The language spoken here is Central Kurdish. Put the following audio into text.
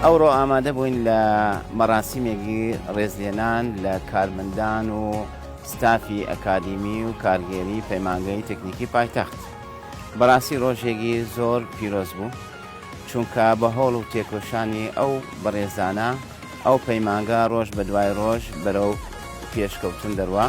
ئەوڕۆ ئامادە بووین لە مەراسیمێکی ڕێزلێنان لە کارمەندان و ستافی ئەكادیمی و كارگێڕی پەیمانگەی تەنكیكی پایتەخت. بەڕاستی ڕۆژێکی زۆر پیرۆز بوو، چونکە بە هەوڵ و تێکۆشانی ئەو بەڕێزانە ئەو پەیمانگە ڕۆژ بە دوای ڕۆژ بەرەو پێشکەوتن دەڕوا.